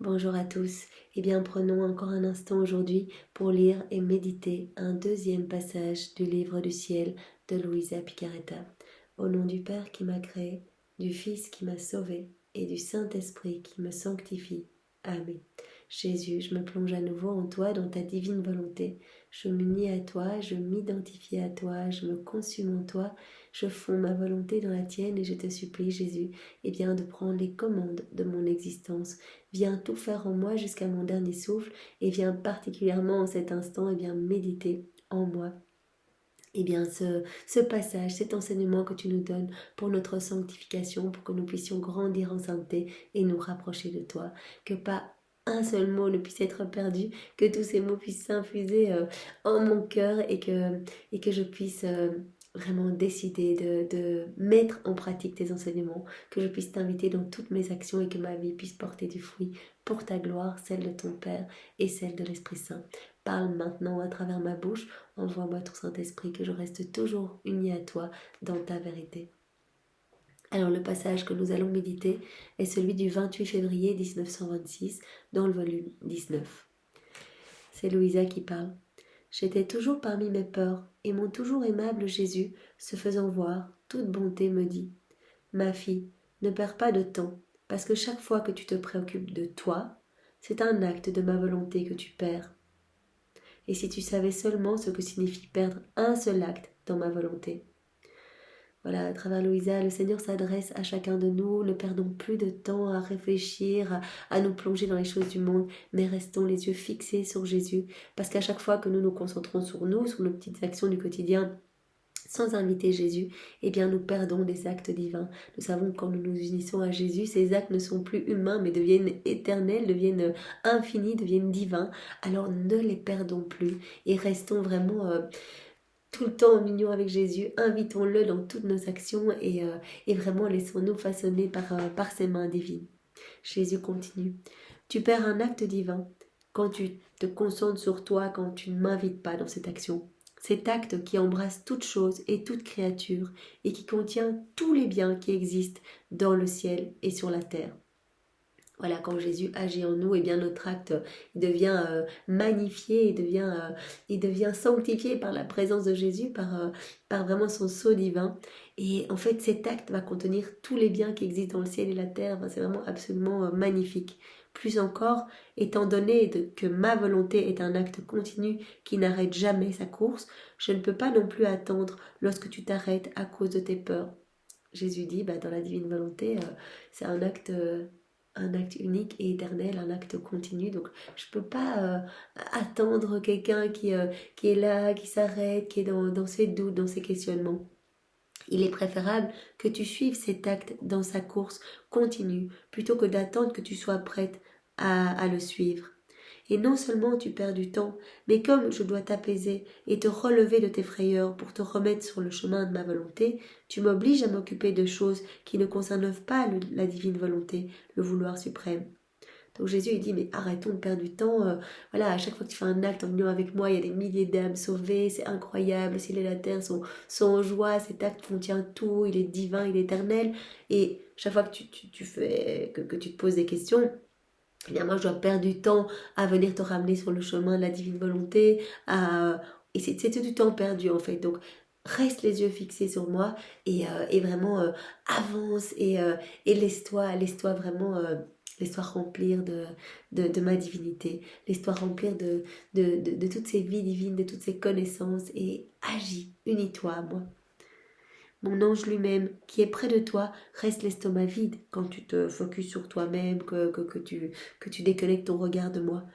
Bonjour à tous. Eh bien, prenons encore un instant aujourd'hui pour lire et méditer un deuxième passage du livre du ciel de Luisa Picaretta. Au nom du Père qui m'a créé, du Fils qui m'a sauvé et du Saint-Esprit qui me sanctifie. Amen. Jésus, je me plonge à nouveau en toi, dans ta divine volonté. Je m'unis à toi, je m'identifie à toi, je me consume en toi, je fonds ma volonté dans la tienne et je te supplie, Jésus, eh bien, de prendre les commandes de mon existence. Viens tout faire en moi jusqu'à mon dernier souffle et viens particulièrement en cet instant méditer en moi. Eh bien, ce passage, cet enseignement que tu nous donnes pour notre sanctification, pour que nous puissions grandir en sainteté et nous rapprocher de toi. Que pas un seul mot ne puisse être perdu, que tous ces mots puissent s'infuser en mon cœur et que je puisse vraiment décider de mettre en pratique tes enseignements, que je puisse t'inviter dans toutes mes actions et que ma vie puisse porter du fruit pour ta gloire, celle de ton Père et celle de l'Esprit Saint. Parle maintenant à travers ma bouche. Envoie-moi ton Saint-Esprit, que je reste toujours unie à toi dans ta vérité. Alors le passage que nous allons méditer est celui du 28 février 1926 dans le volume 19. C'est Louisa qui parle. J'étais toujours parmi mes peurs et mon toujours aimable Jésus, se faisant voir, toute bonté me dit « Ma fille, ne perds pas de temps, parce que chaque fois que tu te préoccupes de toi, c'est un acte de ma volonté que tu perds. Et si tu savais seulement ce que signifie perdre un seul acte dans ma volonté. » Voilà, à travers Louisa, le Seigneur s'adresse à chacun de nous. Ne perdons plus de temps à réfléchir, à nous plonger dans les choses du monde, mais restons les yeux fixés sur Jésus. Parce qu'à chaque fois que nous nous concentrons sur nous, sur nos petites actions du quotidien, sans inviter Jésus, eh bien nous perdons des actes divins. Nous savons que quand nous nous unissons à Jésus, ces actes ne sont plus humains, mais deviennent éternels, deviennent infinis, deviennent divins. Alors ne les perdons plus et restons vraiment tout le temps en union avec Jésus. Invitons-le dans toutes nos actions et vraiment laissons-nous façonner par ses mains divines. Jésus continue. Tu perds un acte divin quand tu te concentres sur toi, quand tu ne m'invites pas dans cette action. Cet acte qui embrasse toute chose et toute créature et qui contient tous les biens qui existent dans le ciel et sur la terre. Voilà, quand Jésus agit en nous, eh bien notre acte devient magnifié, il devient sanctifié par la présence de Jésus, par vraiment son sceau divin. Et en fait, cet acte va contenir tous les biens qui existent dans le ciel et la terre. Enfin, c'est vraiment absolument magnifique. Plus encore, étant donné que ma volonté est un acte continu qui n'arrête jamais sa course, je ne peux pas non plus attendre lorsque tu t'arrêtes à cause de tes peurs. Jésus dit, dans la divine volonté, c'est un acte unique et éternel, un acte continu. Donc je ne peux pas attendre quelqu'un qui est là, qui s'arrête, qui est dans ses doutes, dans ses questionnements. Il est préférable que tu suives cet acte dans sa course continue, plutôt que d'attendre que tu sois prête à le suivre. Et non seulement tu perds du temps, mais comme je dois t'apaiser et te relever de tes frayeurs pour te remettre sur le chemin de ma volonté, tu m'obliges à m'occuper de choses qui ne concernent pas la divine volonté, le vouloir suprême. Donc Jésus il dit, mais arrêtons de perdre du temps. Voilà, à chaque fois que tu fais un acte en union avec moi, il y a des milliers d'âmes sauvées, c'est incroyable. Le ciel et la terre sont en joie, cet acte contient tout, il est divin, il est éternel. Et chaque fois que tu fais, que tu te poses des questions, eh bien moi je dois perdre du temps à venir te ramener sur le chemin de la divine volonté, et c'est tout du temps perdu en fait. Donc reste les yeux fixés sur moi et vraiment avance et laisse-toi vraiment laisse-toi remplir de ma divinité, laisse-toi remplir de toutes ces vies divines, de toutes ces connaissances et agis, unis-toi à moi. Mon ange lui-même, qui est près de toi, reste l'estomac vide quand tu te focuses sur toi-même, que tu déconnectes ton regard de moi.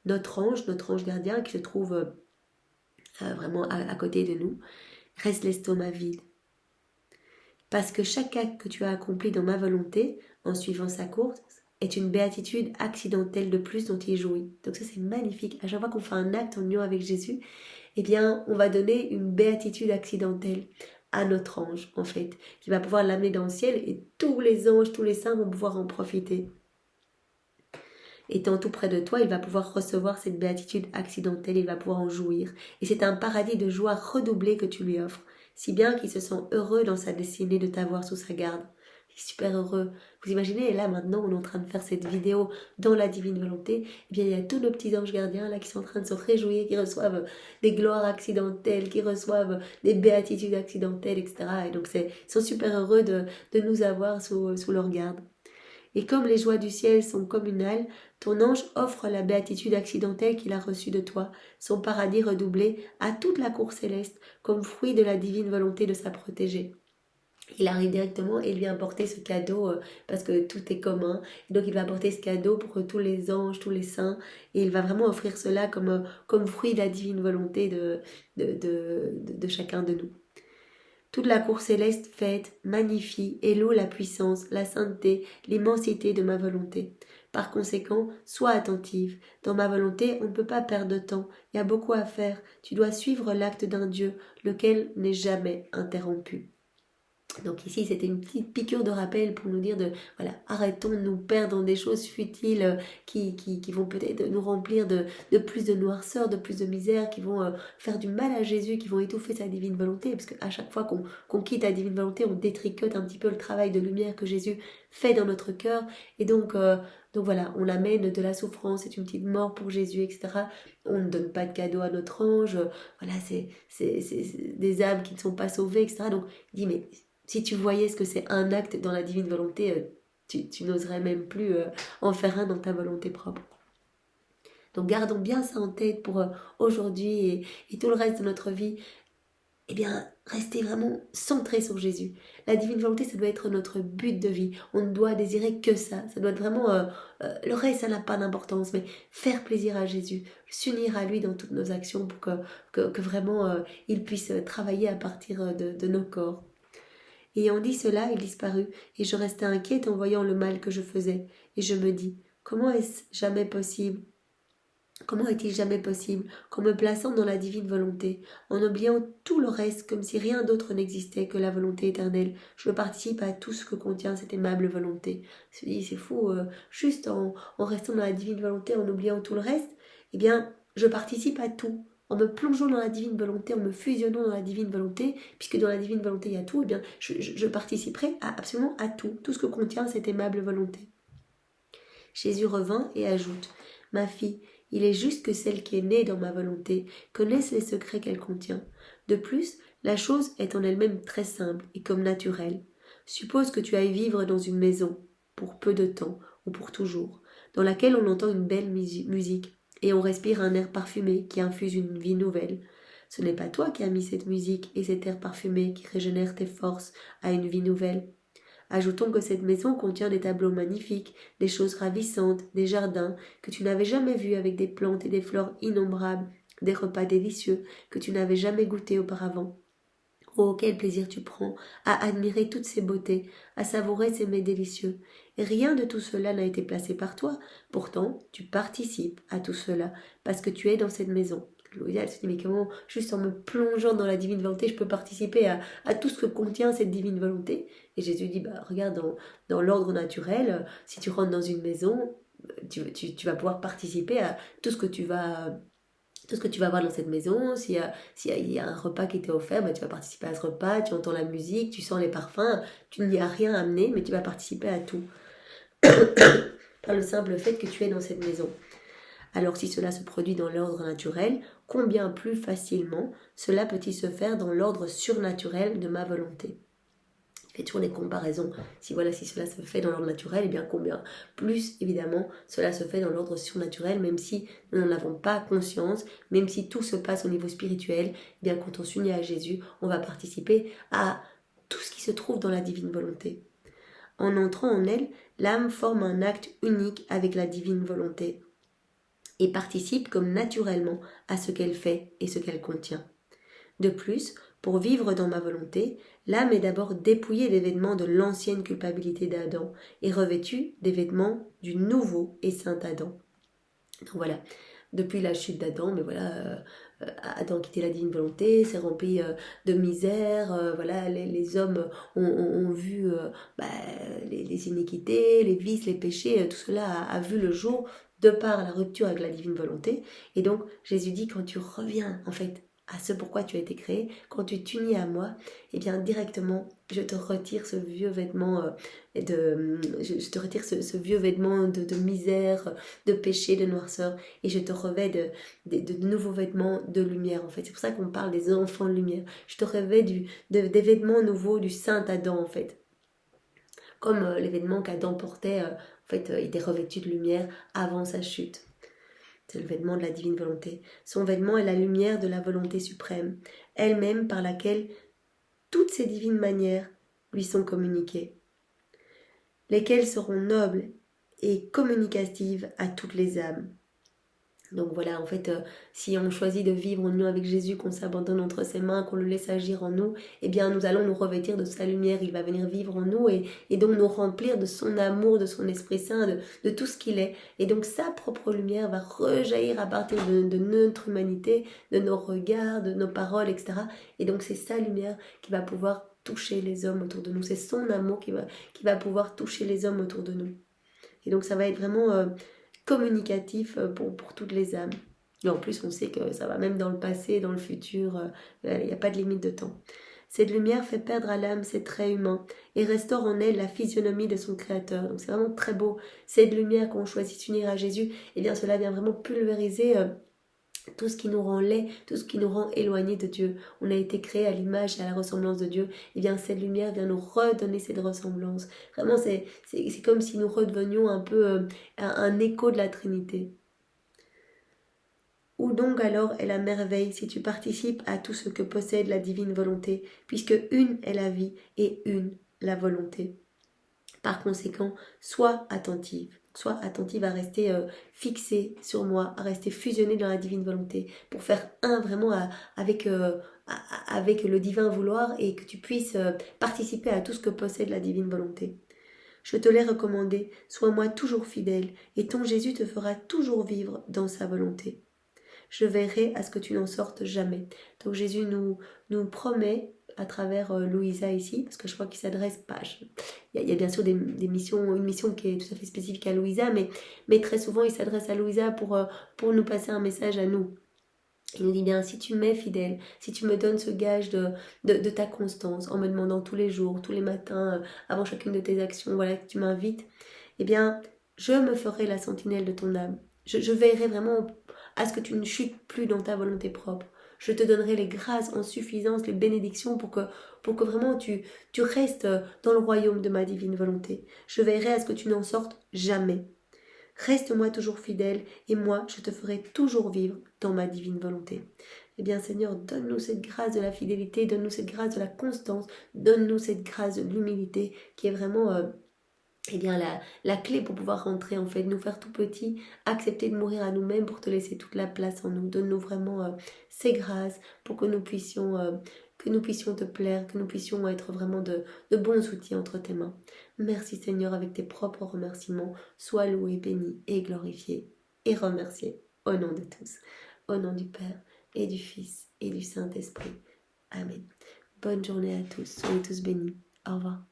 Notre ange gardien qui se trouve vraiment à côté de nous, reste l'estomac vide. Parce que chaque acte que tu as accompli dans ma volonté, en suivant sa course, est une béatitude accidentelle de plus dont il jouit. Donc ça c'est magnifique. À chaque fois qu'on fait un acte en union avec Jésus, eh bien on va donner une béatitude accidentelle à notre ange, en fait, qui va pouvoir l'amener dans le ciel et tous les anges, tous les saints vont pouvoir en profiter. Étant tout près de toi, il va pouvoir recevoir cette béatitude accidentelle, il va pouvoir en jouir. Et c'est un paradis de joie redoublée que tu lui offres, si bien qu'il se sent heureux dans sa destinée de t'avoir sous sa garde. c'est super heureux. Vous imaginez, et là maintenant on est en train de faire cette vidéo dans la divine volonté, eh bien il y a tous nos petits anges gardiens là qui sont en train de se réjouir, qui reçoivent des gloires accidentelles, qui reçoivent des béatitudes accidentelles, etc. Et donc ils sont super heureux de nous avoir sous leur garde. Et comme les joies du ciel sont communales, ton ange offre la béatitude accidentelle qu'il a reçue de toi, son paradis redoublé, à toute la cour céleste, comme fruit de la divine volonté de sa protégée. Il arrive directement et il vient apporter ce cadeau parce que tout est commun. Et donc il va apporter ce cadeau pour tous les anges, tous les saints. Et il va vraiment offrir cela comme fruit de la divine volonté de chacun de nous. Toute la cour céleste fête, magnifie et loue la puissance, la sainteté, l'immensité de ma volonté. Par conséquent, sois attentive. Dans ma volonté, on ne peut pas perdre de temps. Il y a beaucoup à faire. Tu dois suivre l'acte d'un Dieu, lequel n'est jamais interrompu. Donc ici, c'était une petite piqûre de rappel pour nous dire voilà, arrêtons de nous perdre dans des choses futiles qui vont peut-être nous remplir de plus de noirceur, de plus de misère, qui vont faire du mal à Jésus, qui vont étouffer sa divine volonté, parce qu'à chaque fois qu'on quitte la divine volonté, on détricote un petit peu le travail de lumière que Jésus fait dans notre cœur, et donc voilà, on amène de la souffrance, c'est une petite mort pour Jésus, etc. On ne donne pas de cadeau à notre ange, voilà, c'est des âmes qui ne sont pas sauvées, etc. Donc il dit, mais si tu voyais ce que c'est un acte dans la divine volonté, tu n'oserais même plus en faire un dans ta volonté propre. Donc gardons bien ça en tête pour aujourd'hui et tout le reste de notre vie. Eh bien, restez vraiment centré sur Jésus. La divine volonté, ça doit être notre but de vie. On ne doit désirer que ça. Ça doit être vraiment... le reste, ça n'a pas d'importance, mais faire plaisir à Jésus, s'unir à lui dans toutes nos actions pour que vraiment il puisse travailler à partir de nos corps. Ayant dit cela, il disparut, et je restai inquiète en voyant le mal que je faisais, et je me dis, comment est-il jamais possible qu'en me plaçant dans la divine volonté, en oubliant tout le reste comme si rien d'autre n'existait que la volonté éternelle, je participe à tout ce que contient cette aimable volonté. C'est fou, juste en restant dans la divine volonté, en oubliant tout le reste, eh bien, je participe à tout. En me plongeant dans la divine volonté, en me fusionnant dans la divine volonté, puisque dans la divine volonté il y a tout, eh bien, je participerai absolument à tout ce que contient cette aimable volonté. Jésus revint et ajoute, « Ma fille, il est juste que celle qui est née dans ma volonté connaisse les secrets qu'elle contient. De plus, la chose est en elle-même très simple et comme naturelle. Suppose que tu ailles vivre dans une maison, pour peu de temps ou pour toujours, dans laquelle on entend une belle musique et on respire un air parfumé qui infuse une vie nouvelle. Ce n'est pas toi qui as mis cette musique et cet air parfumé qui régénère tes forces à une vie nouvelle. Ajoutons que cette maison contient des tableaux magnifiques, des choses ravissantes, des jardins que tu n'avais jamais vus avec des plantes et des fleurs innombrables, des repas délicieux que tu n'avais jamais goûtés auparavant. Oh, quel plaisir tu prends à admirer toutes ces beautés, à savourer ces mets délicieux. Et rien de tout cela n'a été placé par toi. Pourtant, tu participes à tout cela, parce que tu es dans cette maison. Louisa, elle se dit, mais comment, juste en me plongeant dans la divine volonté, je peux participer à tout ce que contient cette divine volonté? Et Jésus dit, regarde, dans l'ordre naturel, si tu rentres dans une maison, tu vas pouvoir participer à tout ce que tu vas voir dans cette maison. S'il y a un repas qui t'est offert, tu vas participer à ce repas, tu entends la musique, tu sens les parfums, tu n'y as rien à amener, mais tu vas participer à tout. Par le simple fait que tu es dans cette maison. Alors si cela se produit dans l'ordre naturel, combien plus facilement cela peut-il se faire dans l'ordre surnaturel de ma volonté? Il fait toujours des comparaisons. Si cela se fait dans l'ordre naturel, eh bien combien plus évidemment cela se fait dans l'ordre surnaturel, même si nous n'en avons pas conscience, même si tout se passe au niveau spirituel, eh bien quand on s'unit à Jésus, on va participer à tout ce qui se trouve dans la divine volonté. En entrant en elle, l'âme forme un acte unique avec la divine volonté et participe comme naturellement à ce qu'elle fait et ce qu'elle contient. De plus, pour vivre dans ma volonté, l'âme est d'abord dépouillée des vêtements de l'ancienne culpabilité d'Adam et revêtue des vêtements du nouveau et saint Adam. Donc voilà, depuis la chute d'Adam, Adam quittait la divine volonté, s'est rempli de misère, les hommes ont vu les iniquités, les vices, les péchés, tout cela a vu le jour de par la rupture avec la divine volonté. Et donc Jésus dit, quand tu reviens en fait à ce pourquoi tu as été créé, quand tu t'unis à moi, eh bien directement, je te retire ce vieux vêtement je te retire ce vieux vêtement de misère, de péché, de noirceur, et je te revais de nouveaux vêtements de lumière, en fait. C'est pour ça qu'on parle des enfants de lumière. Je te revais des vêtements nouveaux du Saint Adam, en fait. Comme les vêtements qu'Adam portait, en fait, il était revêtu de lumière avant sa chute. C'est le vêtement de la divine volonté. Son vêtement est la lumière de la volonté suprême, elle-même par laquelle toutes ces divines manières lui sont communiquées, lesquelles seront nobles et communicatives à toutes les âmes. Donc voilà, en fait, si on choisit de vivre en union avec Jésus, qu'on s'abandonne entre ses mains, qu'on le laisse agir en nous, eh bien nous allons nous revêtir de sa lumière, il va venir vivre en nous et donc nous remplir de son amour, de son Esprit Saint, de tout ce qu'il est. Et donc sa propre lumière va rejaillir à partir de notre humanité, de nos regards, de nos paroles, etc. Et donc c'est sa lumière qui va pouvoir toucher les hommes autour de nous, c'est son amour qui va pouvoir toucher les hommes autour de nous. Et donc ça va être vraiment communicatif pour toutes les âmes. Et en plus, on sait que ça va même dans le passé, dans le futur, il n'y a pas de limite de temps. Cette lumière fait perdre à l'âme ses traits humains et restaure en elle la physionomie de son Créateur. Donc c'est vraiment très beau. Cette lumière, quand on choisit de s'unir à Jésus, eh bien cela vient vraiment pulvériser tout ce qui nous rend laid, tout ce qui nous rend éloignés de Dieu. On a été créé à l'image et à la ressemblance de Dieu. Et bien cette lumière vient nous redonner cette ressemblance. Vraiment, c'est comme si nous redevenions un peu un écho de la Trinité. Où donc alors est la merveille si tu participes à tout ce que possède la divine volonté, puisque une est la vie et une la volonté. Par conséquent, sois attentive à rester fixée sur moi, à rester fusionnée dans la divine volonté, pour faire un vraiment avec le divin vouloir et que tu puisses participer à tout ce que possède la divine volonté. Je te l'ai recommandé, sois-moi toujours fidèle, et ton Jésus te fera toujours vivre dans sa volonté. Je veillerai à ce que tu n'en sortes jamais. Donc Jésus nous promet à travers Louisa ici, parce que je crois qu'il s'adresse pas. Il y a bien sûr une mission qui est tout à fait spécifique à Louisa, mais très souvent il s'adresse à Louisa pour nous passer un message à nous. Il nous dit bien, si tu m'es fidèle, si tu me donnes ce gage de ta constance, en me demandant tous les jours, tous les matins, avant chacune de tes actions, voilà, que tu m'invites, eh bien, je me ferai la sentinelle de ton âme. Je veillerai vraiment à ce que tu ne chutes plus dans ta volonté propre. Je te donnerai les grâces en suffisance, les bénédictions pour que vraiment tu restes dans le royaume de ma divine volonté. Je veillerai à ce que tu n'en sortes jamais. Reste-moi toujours fidèle et moi, je te ferai toujours vivre dans ma divine volonté. Eh bien Seigneur, donne-nous cette grâce de la fidélité, donne-nous cette grâce de la constance, donne-nous cette grâce de l'humilité qui est vraiment eh bien, la clé pour pouvoir rentrer, en fait, nous faire tout petits, accepter de mourir à nous-mêmes pour te laisser toute la place en nous. Donne-nous vraiment ces grâces pour que nous puissions te plaire, que nous puissions être vraiment de bons outils entre tes mains. Merci Seigneur, avec tes propres remerciements, sois loué, béni et glorifié et remercié au nom de tous, au nom du Père et du Fils et du Saint-Esprit. Amen. Bonne journée à tous, soyez tous bénis. Au revoir.